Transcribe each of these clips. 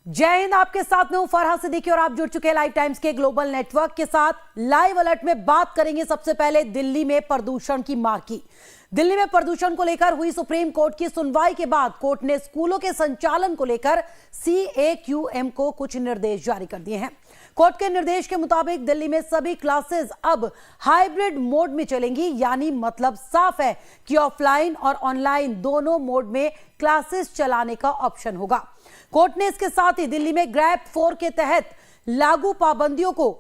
जय हिंद। आपके साथ में हूं फरहा सिद्दीकी और आप जुड़ चुके हैं लाइव टाइम्स के ग्लोबल नेटवर्क के साथ। लाइव अलर्ट में बात करेंगे सबसे पहले दिल्ली में प्रदूषण की मार की। दिल्ली में प्रदूषण को लेकर हुई सुप्रीम कोर्ट की सुनवाई के बाद कोर्ट ने स्कूलों के संचालन को लेकर CAQM को कुछ निर्देश जारी कर दिए हैं। कोर्ट के निर्देश के मुताबिक दिल्ली में सभी क्लासेस अब हाइब्रिड मोड में चलेंगी, यानी मतलब साफ है कि ऑफलाइन और ऑनलाइन दोनों मोड में क्लासेस चलाने का ऑप्शन होगा। कोर्ट ने इसके साथ ही दिल्ली में ग्रैप 4 के तहत लागू पाबंदियों को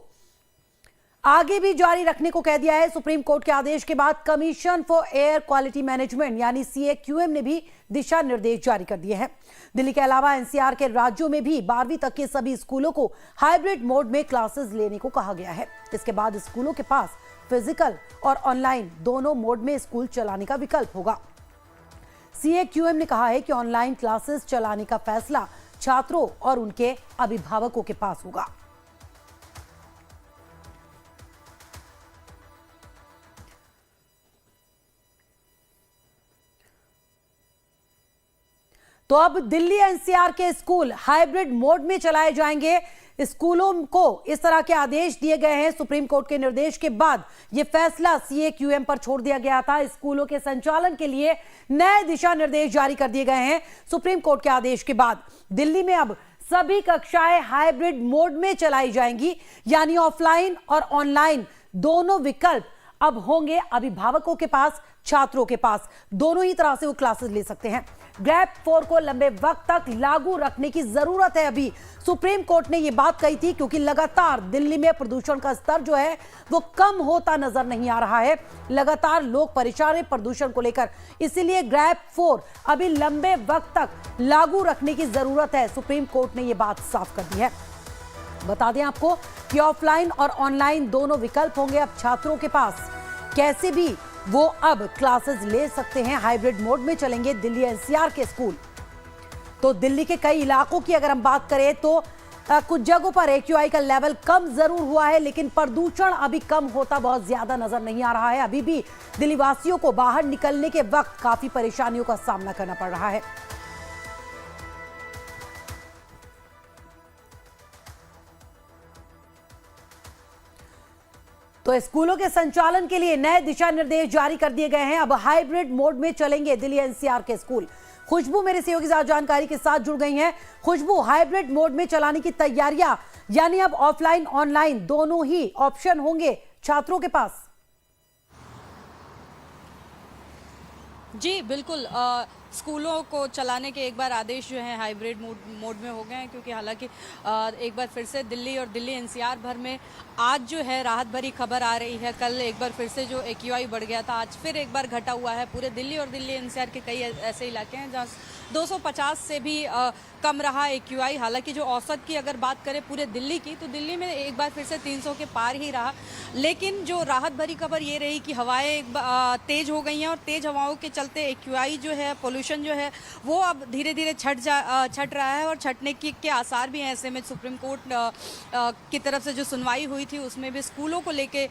आगे भी जारी रखने को कह दिया है। सुप्रीम कोर्ट के आदेश के बाद commission for air quality management यानी CAQM ने भी दिशा निर्देश जारी कर दिए हैं। दिल्ली के अलावा NCR के राज्यों में भी 12वीं तक के सभी स्कूलों को हाइब्रिड मोड में क्लासेस लेने को कहा गया है। इसके बाद स्कूलों के पास फिजिकल और ऑनलाइन दोनों मोड में स्कूल चलाने का विकल्प होगा। CAQM ने कहा है कि ऑनलाइन क्लासेस चलाने का फैसला छात्रों और उनके अभिभावकों के पास होगा। तो अब दिल्ली NCR के स्कूल हाइब्रिड मोड में चलाए जाएंगे। स्कूलों को इस तरह के आदेश दिए गए हैं। सुप्रीम कोर्ट के निर्देश के बाद यह फैसला CAQM पर छोड़ दिया गया था। स्कूलों के संचालन के लिए नए दिशा निर्देश जारी कर दिए गए हैं। सुप्रीम कोर्ट के आदेश के बाद दिल्ली में अब सभी कक्षाएं हाइब्रिड मोड में चलाई जाएंगी, यानी ऑफलाइन और ऑनलाइन दोनों विकल्प अब होंगे अभिभावकों के पास, छात्रों के पास। दोनों ही तरह से वो क्लासेस ले सकते हैं। ग्रैप 4 को लंबे वक्त तक लागू रखने की जरूरत है। अभी सुप्रीम कोर्ट ने यह बात कही थी क्योंकि लगातार दिल्ली में प्रदूषण का स्तर जो है वो कम होता नजर नहीं आ रहा है। लगातार लोग परेशान हैं प्रदूषण को लेकर, इसीलिए ग्रैप 4 अभी लंबे वक्त तक लागू रखने की जरूरत है। सुप्रीम कोर्ट ने यह बात साफ कर दी है। बता दें आपको कि ऑफलाइन और ऑनलाइन दोनों विकल्प होंगे अब छात्रों के पास। कैसे भी वो अब क्लासेस ले सकते हैं, हाइब्रिड मोड में चलेंगे दिल्ली NCR के स्कूल। तो दिल्ली के कई इलाकों की अगर हम बात करें तो कुछ जगहों पर AQI का लेवल कम जरूर हुआ है, लेकिन प्रदूषण अभी कम होता बहुत ज्यादा नजर नहीं आ रहा है। अभी भी दिल्ली वासियों को बाहर निकलने के वक्त काफी परेशानियों का सामना करना पड़ रहा है। तो स्कूलों के संचालन के लिए नए दिशा निर्देश जारी कर दिए गए हैं। अब हाइब्रिड मोड में चलेंगे दिल्ली NCR के स्कूल। खुशबू मेरे सहयोगी साथ जानकारी के साथ जुड़ गई हैं। खुशबू, हाइब्रिड मोड में चलाने की तैयारियां, यानी अब ऑफलाइन ऑनलाइन दोनों ही ऑप्शन होंगे छात्रों के पास। जी बिल्कुल, स्कूलों को चलाने के एक बार आदेश जो है हाइब्रिड मोड में हो गए हैं, क्योंकि हालांकि एक बार फिर से दिल्ली और दिल्ली NCR भर में आज जो है राहत भरी खबर आ रही है। कल एक बार फिर से जो AQI बढ़ गया था, आज फिर एक बार घटा हुआ है। पूरे दिल्ली और दिल्ली NCR के कई ऐसे इलाके हैं जहाँ 250 से भी कम रहा AQI। हालांकि जो औसत की अगर बात करें पूरे दिल्ली की, तो दिल्ली में एक बार फिर से 300 के पार ही रहा। लेकिन जो राहत भरी खबर ये रही कि हवाएं तेज हो गई हैं और तेज हवाओं के चलते AQI जो है, पोल्यूशन जो है वो अब धीरे धीरे छट रहा है और छटने के आसार भी हैं। ऐसे में सुप्रीम कोर्ट की तरफ से जो सुनवाई हुई थी उसमें भी स्कूलों को लेके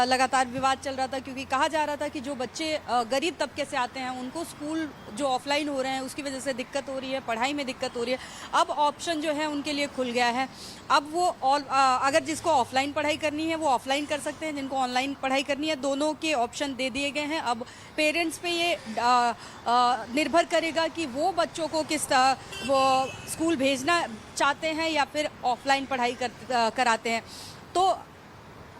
लगातार विवाद चल रहा था, क्योंकि कहा जा रहा था कि जो बच्चे गरीब तबके से आते हैं उनको स्कूल जो ऑफलाइन हो रहे हैं उसकी वजह से दिक्कत हो रही है, पढ़ाई में दिक्कत हो रही है। अब ऑप्शन जो है उनके लिए खुल गया है। अब वो अगर जिसको ऑफलाइन पढ़ाई करनी है वो ऑफलाइन कर सकते हैं, जिनको ऑनलाइन पढ़ाई करनी है दोनों के ऑप्शन दे दिए गए हैं। अब पेरेंट्स पे ये निर्भर करेगा कि वो बच्चों को वो स्कूल भेजना चाहते हैं या फिर ऑफलाइन पढ़ाई कराते हैं। तो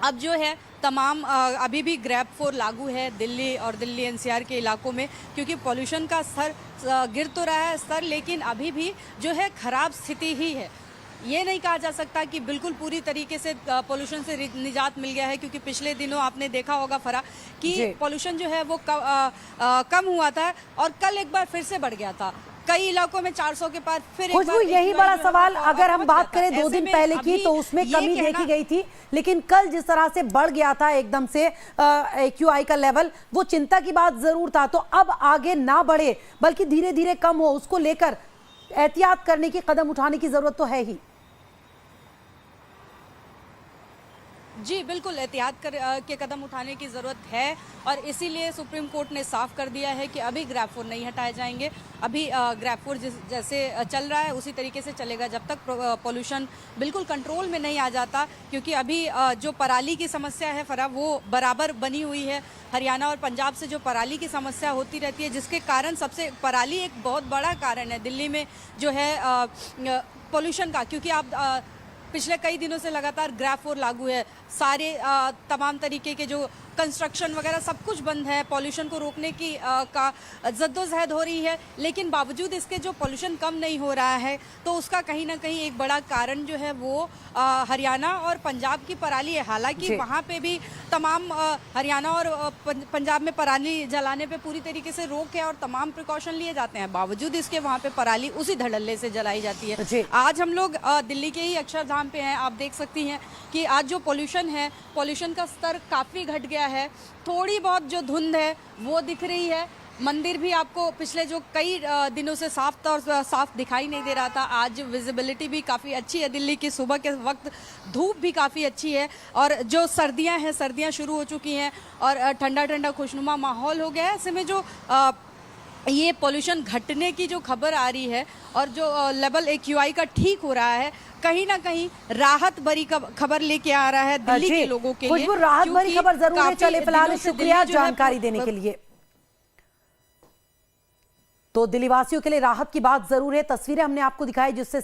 अब जो है तमाम अभी भी ग्रैप 4 लागू है दिल्ली और दिल्ली NCR के इलाकों में, क्योंकि पोल्यूशन का स्तर गिर तो रहा है स्तर, लेकिन अभी भी जो है खराब स्थिति ही है। ये नहीं कहा जा सकता कि बिल्कुल पूरी तरीके से पोल्यूशन से निजात मिल गया है, क्योंकि पिछले दिनों आपने देखा होगा फरा कि पोल्यूशन जो है वो कम हुआ था और कल एक बार फिर से बढ़ गया था। कई इलाकों में 400 के पार फिर खुशबू, यही बड़ा सवाल अगर हम बात करें 2 दिन पहले की तो उसमें कमी देखी गई थी, लेकिन कल जिस तरह से बढ़ गया था एकदम से AQI का लेवल, वो चिंता की बात जरूर था। तो अब आगे ना बढ़े बल्कि धीरे धीरे कम हो, उसको लेकर एहतियात करने की कदम उठाने की जरूरत तो है ही। जी बिल्कुल, के कदम उठाने की ज़रूरत है और इसीलिए सुप्रीम कोर्ट ने साफ कर दिया है कि अभी ग्रैब 4 नहीं हटाए जाएंगे। अभी ग्रैब 4 जैसे चल रहा है उसी तरीके से चलेगा जब तक पोल्यूशन बिल्कुल कंट्रोल में नहीं आ जाता, क्योंकि अभी जो पराली की समस्या है फरा वो बराबर बनी हुई है। हरियाणा और पंजाब से जो पराली की समस्या होती रहती है, जिसके कारण सबसे पराली एक बहुत बड़ा कारण है दिल्ली में जो है पोल्यूशन का, क्योंकि आप पिछले कई दिनों से लगातार ग्रैब 4 लागू है। सारे तमाम तरीके के जो कंस्ट्रक्शन वगैरह सब कुछ बंद है, पॉल्यूशन को रोकने की का जद्दोजहद हो रही है, लेकिन बावजूद इसके जो पॉल्यूशन कम नहीं हो रहा है, तो उसका कहीं ना कहीं एक बड़ा कारण जो है वो हरियाणा और पंजाब की पराली है। हालांकि वहाँ पे भी तमाम हरियाणा और पंजाब में पराली जलाने पे पूरी तरीके से रोक है और तमाम प्रिकॉशन लिए जाते हैं, बावजूद इसके वहाँ पे पराली उसी धड़ल्ले से जलाई जाती है। आज हम लोग दिल्ली के ही अक्षरधाम पे हैं। आप देख सकती हैं कि आज जो पॉल्यूशन है, पॉल्यूशन का स्तर काफ़ी घट गया है। थोड़ी बहुत जो धुंध है वो दिख रही है। मंदिर भी आपको पिछले जो कई दिनों से साफ दिखाई नहीं दे रहा था, आज विजिबिलिटी भी काफ़ी अच्छी है दिल्ली की। सुबह के वक्त धूप भी काफ़ी अच्छी है और जो सर्दियां हैं, सर्दियां शुरू हो चुकी हैं और ठंडा ठंडा खुशनुमा माहौल हो गया है। ऐसे में जो ये पोल्यूशन घटने की जो खबर आ रही है और जो लेवल AQI का ठीक हो रहा है, कहीं ना कहीं राहत भरी खबर लेके आ रहा है दिल्ली के लोगों के लिए। खुशबू, राहत भरी खबर जरूर है। चले फिलहाल शुक्रिया जानकारी देने के लिए। तो दिल्ली वासियों के लिए राहत की बात जरूर है। तस्वीरें हमने आपको दिखाई जिससे